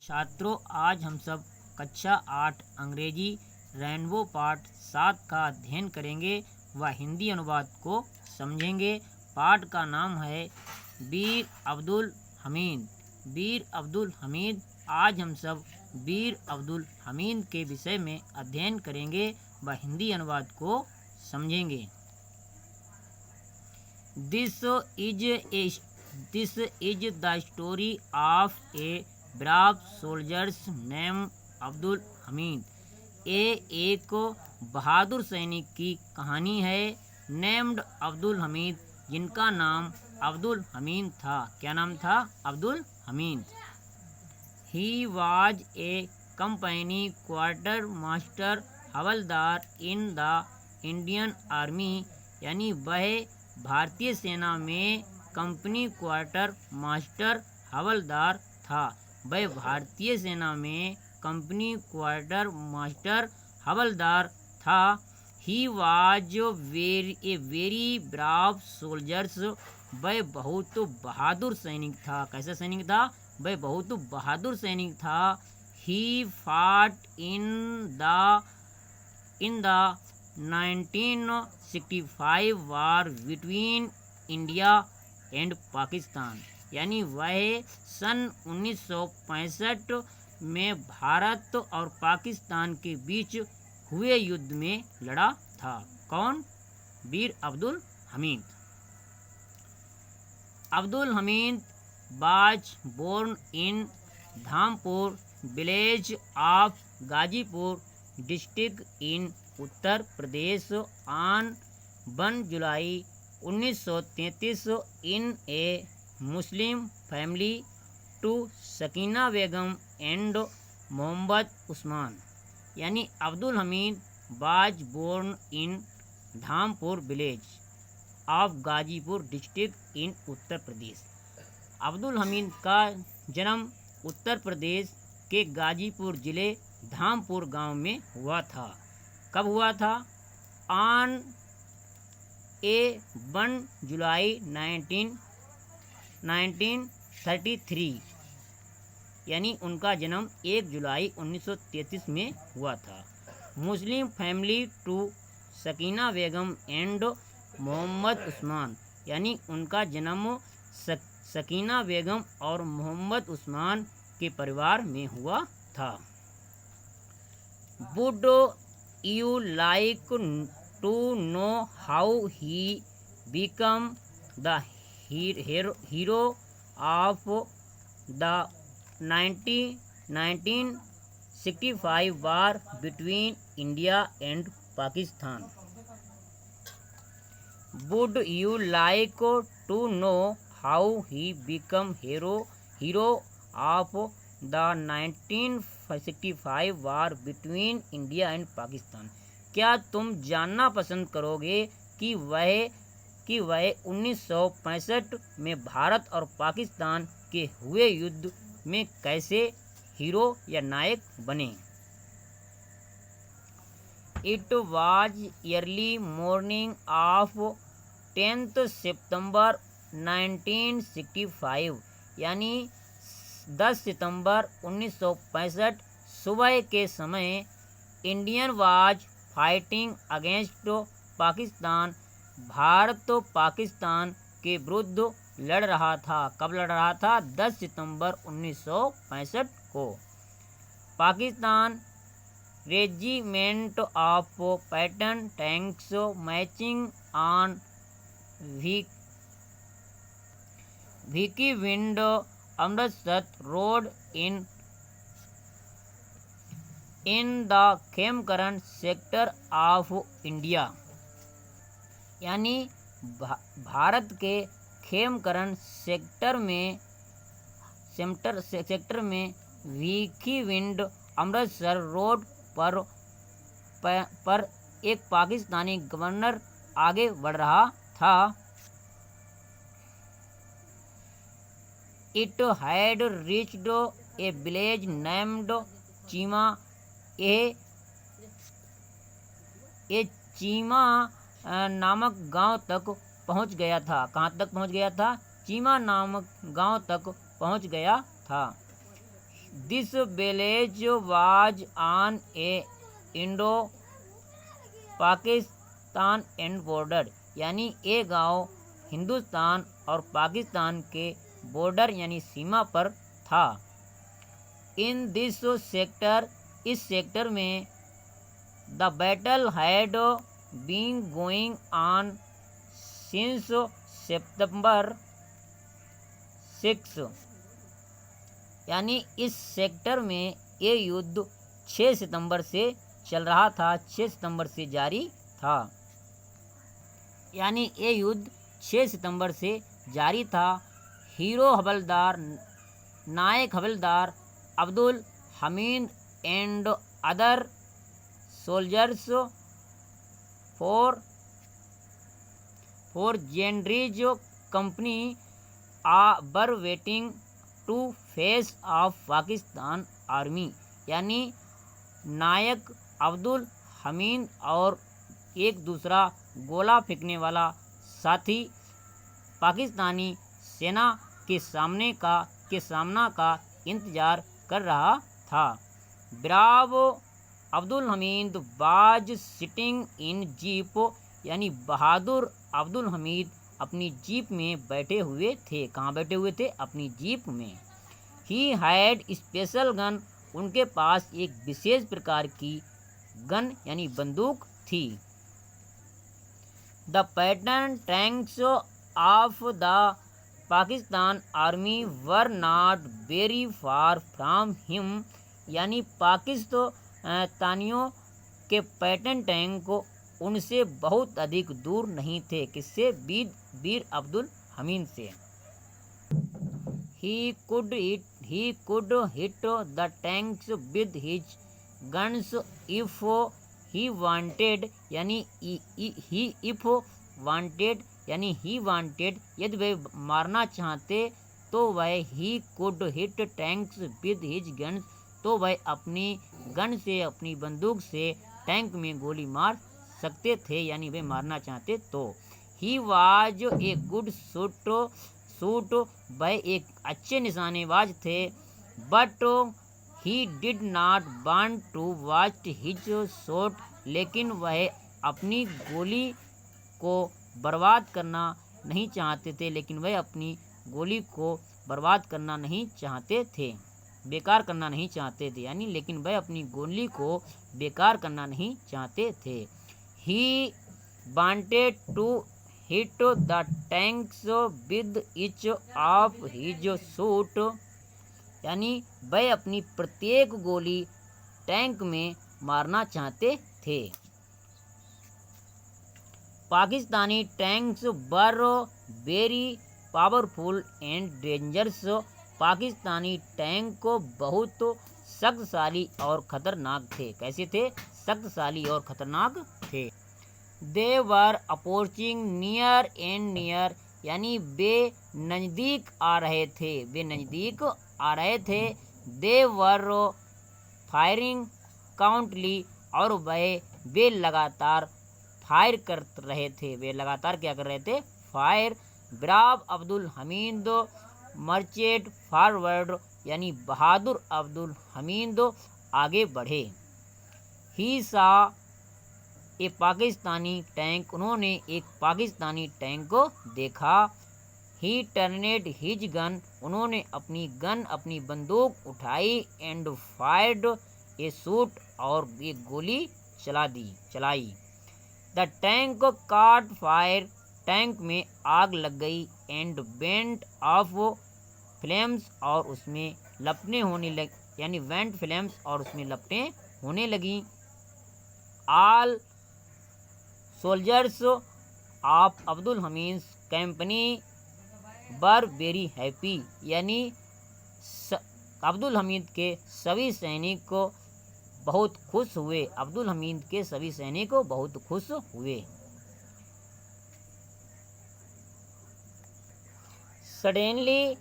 छात्रों, आज हम सब कक्षा 8 अंग्रेजी रेनबो पाठ 7 का अध्ययन करेंगे व हिंदी अनुवाद को समझेंगे। पाठ का नाम है वीर अब्दुल हमीद। वीर अब्दुल हमीद। आज हम सब वीर अब्दुल हमीद के विषय में अध्ययन करेंगे व हिंदी अनुवाद को समझेंगे। This is the story of a brave soldier named Abdul Hamid. ये एक बहादुर सैनिक की कहानी है। नेम्ड अब्दुल हमीद, जिनका नाम अब्दुल हमीद था। क्या नाम था? अब्दुल हमीद। ही was A company quarter master havildar in the Indian army, यानी वह भारतीय सेना में कंपनी क्वार्टर मास्टर हवलदार था। वह भारतीय सेना में कंपनी क्वार्टर मास्टर हवलदार था। He was very ब्राव soldiers. वह बहुत बहादुर सैनिक था। कैसा सैनिक था? वह बहुत बहादुर सैनिक था। ही फाट in the 1965 war between India and Pakistan, यानी वह सन 1965 में भारत और पाकिस्तान के बीच हुए युद्ध में लड़ा था। कौन? वीर Abdul Hamid. Abdul Hamid was born in Dhampur village of Ghazipur district in Uttar Pradesh on 1 July 1933 in a Muslim family to Sakina Begum and Mohammad Usman, यानी Abdul Hamid was born in Dhampur village of Ghazipur district in Uttar Pradesh. Abdul Hamid का जन्म उत्तर प्रदेश के गाजीपुर जिले धामपुर गांव में हुआ था। कब हुआ था? ऑन 1 जुलाई 1933, यानी उनका जन्म 1 जुलाई 1933 में हुआ था। Muslim family to Sakina Begum and Mohammad Usman, यानी उनका जन्म सकीना बेगम और मोहम्मद उस्मान के परिवार में हुआ था। Would you like to know how he become the hero of the 1965 war between India and Pakistan? Would you like to know how he become hero of the 1965 war between India and Pakistan? क्या तुम जानना पसंद करोगे कि वह 1965 में भारत और पाकिस्तान के हुए युद्ध में कैसे हीरो या नायक बने? It was early morning of 10 सितंबर 1965, यानी 10 सितंबर 1965 सुबह के समय Indian was fighting against Pakistan. Bharat तो पाकिस्तान के विरुद्ध लड़ रहा था। कब लड़ रहा था? 10 सितंबर 1965 को। Pakistan regiment of pattern tanks matching on Vicky wind Amritsar road in the Khemkaran sector of India, यानी भारत के खेमकरण सेक्टर में विकी विंड अमृतसर रोड पर एक पाकिस्तानी गवर्नर आगे बढ़ रहा था। It had reached a village named Cheema. ये चीमा नामक गांव तक पहुंच गया था। कहाँ तक पहुंच गया था? चीमा नामक गांव तक पहुंच गया था। This village was on A Indo Pakistan and border, यानी ये गांव हिंदुस्तान और पाकिस्तान के बॉर्डर यानी सीमा पर था। इन दिस सेक्टर, इस सेक्टर में the battle had been going on since September 6, यानी इस सेक्टर में ये युद्ध 6 सितंबर से चल रहा था, 6 सितंबर से जारी था, यानी ये युद्ध 6 सितंबर से जारी था। Hero havildar, naik havildar Abdul Hamid and other soldiers for grenadiers company were waiting to face off Pakistan army, यानी नायक अब्दुल हमीद और एक दूसरा गोला फेंकने वाला साथी पाकिस्तानी सेना के सामना का इंतजार कर रहा था। Bravo Abdul Hamid was sitting in jeep, यानी बहादुर अब्दुल हमीद अपनी जीप में बैठे हुए थे। कहाँ बैठे हुए थे? अपनी जीप में। ही हैड स्पेशल गन, उनके पास एक विशेष प्रकार की गन यानी बंदूक थी। The pattern tanks of the Pakistan army were not very far from him, यानी पाकिस्तानियों के पैटर्न टैंक उनसे बहुत अधिक दूर नहीं थे। किससे? वीर अब्दुल हमीद से। He could hit the tanks with his guns if he wanted, यानी he wanted, यदि वह मारना चाहते तो वह he could hit tanks with his guns, तो वह अपनी गन से, अपनी बंदूक से टैंक में गोली मार सकते थे, यानी वे मारना चाहते तो। He was a good shoot, वह एक अच्छे निशानेबाज थे। But he did not want to watch his shot, लेकिन वह अपनी गोली को बर्बाद करना नहीं चाहते थे, बेकार करना नहीं चाहते थे, यानी लेकिन वह अपनी गोली को बेकार करना नहीं चाहते थे। He wanted to hit the tanks with each of his shoot, यानी वह अपनी प्रत्येक गोली टैंक में मारना चाहते थे। Pakistani tanks were very powerful and dangerous, Pakistani tank बहुत शक्तिशाली और खतरनाक थे। कैसे थे? शक्तिशाली और खतरनाक थे। They were approaching near and near, यानी वे नज़दीक आ रहे थे। दे वर फायरिंग काउंटली, और वे लगातार फायर कर रहे थे। क्या कर रहे थे? फायर। ब्राव अब्दुल हमीद मर्चेड फॉरवर्ड, यानी बहादुर अब्दुल हमीद आगे बढ़े। ही सा ए पाकिस्तानी टैंक, उन्होंने एक पाकिस्तानी टैंक को देखा। ही टर्नेड हिज गन, उन्होंने अपनी बंदूक उठाई। एंड फायर्ड ए शूट, और एक गोली चलाई। The tank cot fire, tank में आग लग गई। एंड वेंट ऑफ फ्लेम्स, और उसमें लपटें होने लगी, यानी वेंट फ्लेम्स, और उसमें लपटें होने लगी। All soldiers of Abdul Hamid company were very happy, यानी अब्दुल हमीद के सभी सैनिक बहुत खुश हुए। सडनली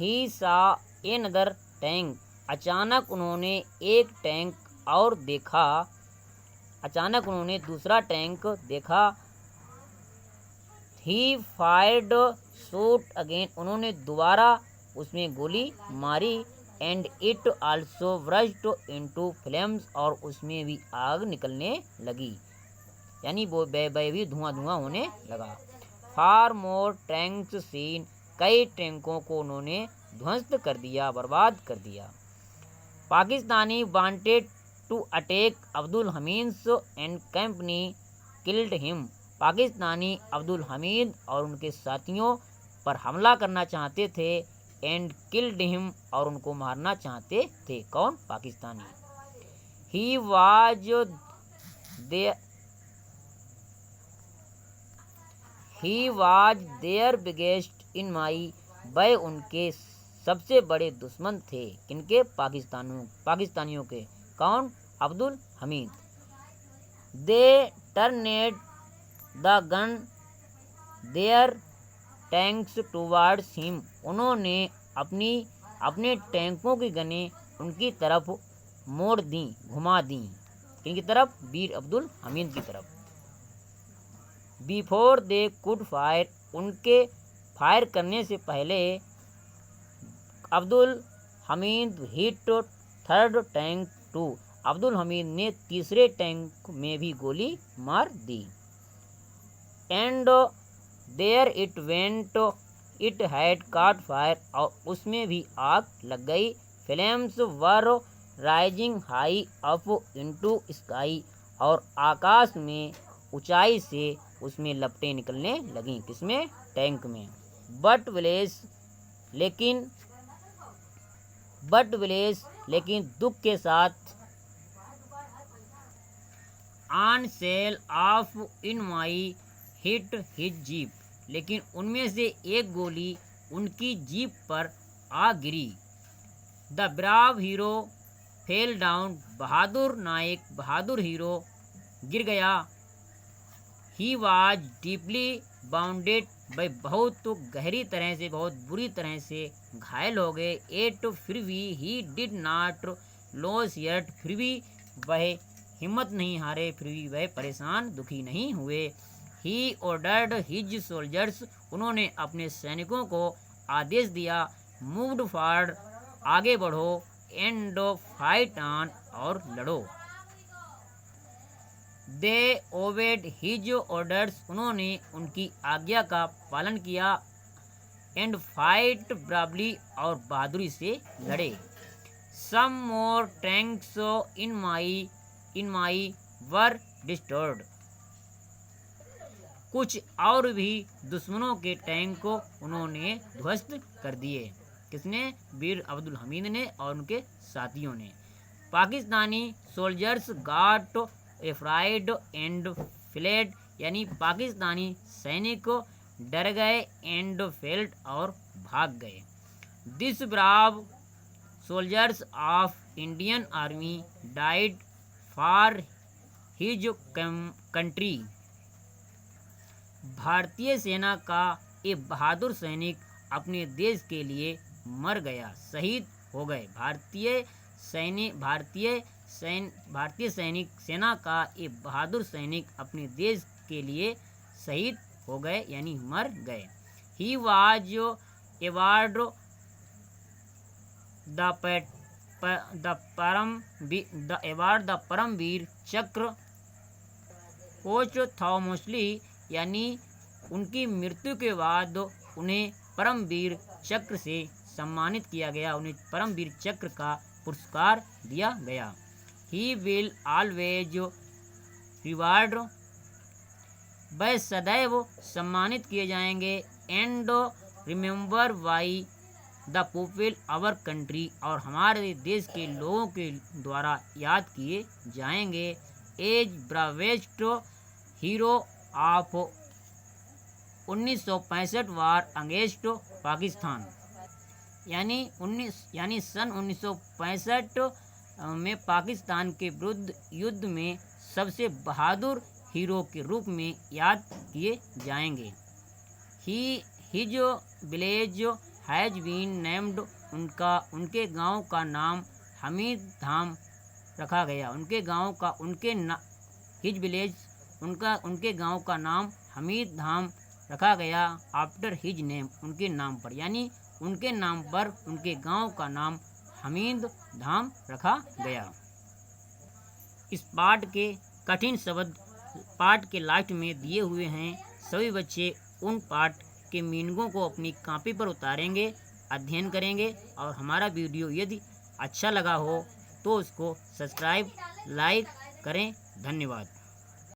ही सा एनदर टैंक, अचानक उन्होंने एक टैंक और देखा। अचानक उन्होंने दूसरा टैंक देखा। ही फायर्ड शूट अगेन, उन्होंने दोबारा उसमें गोली मारी। And it also burst into flames, और उसमें भी आग निकलने लगी, यानी वो वह भी धुआं धुआं होने लगा। फार मोर टैंक्स सीन, कई टैंकों को उन्होंने ध्वस्त कर दिया, बर्बाद कर दिया। Pakistani wanted to attack Abdul Hamid and company, killed him, Pakistani Abdul Hamid और उनके साथियों पर हमला करना चाहते थे, एंड किल्ड हिम, और उनको मारना चाहते थे। कौन? Pakistani. He was their biggest enemy, वह उनके सबसे बड़े दुश्मन थे। किनके? पाकिस्तानियों के। कौन? Abdul Hamid. They turned the gun their tanks towards him, उन्होंने अपने टैंकों की गनें उनकी तरफ मोड़ दी, घुमा दी। किनकी तरफ? वीर अब्दुल हमीद की तरफ। बिफोर दे कुड फायर, उनके फायर करने से पहले Abdul Hamid hit third tank too, Abdul Hamid ने तीसरे टैंक में भी गोली मार दी। And there it went, it had caught fire, और उसमें भी आग लग गई। Flames were rising high up into sky, और आकाश में ऊंचाई से उसमें लपटें निकलने लगीं। किसमें? टैंक में। बट विलेज, लेकिन दुख के साथ, one shell of enemy hit his jeep, लेकिन उनमें से एक गोली उनकी जीप पर आ गिरी। The brave hero fell down, बहादुर हीरो गिर गया। ही वाज डीपली बाउंडेड, वह बहुत गहरी तरह से, बहुत बुरी तरह से घायल हो गए। एट, फिर भी ही डिड नॉट लॉस यट, फिर भी वह हिम्मत नहीं हारे, फिर भी वह परेशान दुखी नहीं हुए। ही ऑर्डर्ड हिज सोल्जर्स, उन्होंने अपने सैनिकों को आदेश दिया। मूव्ड फॉरवर्ड, आगे बढ़ो। एंड फाइट ऑन, और लड़ो। दे ओबेड हिज ऑर्डर्स, उन्होंने उनकी आज्ञा का पालन किया। एंड फाइट ब्रावली, और बहादुरी से लड़े। सम मोर tanks in my were destroyed, कुछ और भी दुश्मनों के टैंक को उन्होंने ध्वस्त कर दिए। किसने? वीर अब्दुल हमीद ने और उनके साथियों ने। Pakistani soldiers got afraid and fled, यानी पाकिस्तानी सैनिक डर गए, एंड फेल्ट, और भाग गए। This ब्राव soldiers of Indian army died for his country, भारतीय सेना का एक बहादुर सैनिक अपने देश के लिए मर गया, शहीद हो गए। भारतीय सेना का एक बहादुर सैनिक अपने देश के लिए शहीद हो गए, यानी मर गए। He was award the Paramvir Chakra posthumously, यानी उनकी मृत्यु के बाद उन्हें परमवीर चक्र से सम्मानित किया गया, उन्हें परमवीर चक्र का पुरस्कार दिया गया। ही विल ऑलवेज रिवार्ड, वह सदैव सम्मानित किए जाएंगे। And remember by the people our country, और हमारे देश के लोगों के द्वारा याद किए जाएंगे। As bravest hero of 1965 war against Pakistan, यानी सन 1965 में पाकिस्तान के विरुद्ध युद्ध में सबसे बहादुर हीरो के रूप में याद किए जाएंगे। His village has been named, उनके गांव का नाम हमीद धाम रखा गया। उनके गांव का उनके गांव का नाम हमीद धाम रखा गया। आफ्टर हिज नेम, उनके नाम पर, यानी उनके नाम पर उनके गांव का नाम हमीद धाम रखा गया। इस पाठ के कठिन शब्द पाठ के लास्ट में दिए हुए हैं। सभी बच्चे उन पाठ के मीनिंगों को अपनी कॉपी पर उतारेंगे, अध्ययन करेंगे और हमारा वीडियो यदि अच्छा लगा हो तो उसको सब्सक्राइब लाइक करें। धन्यवाद।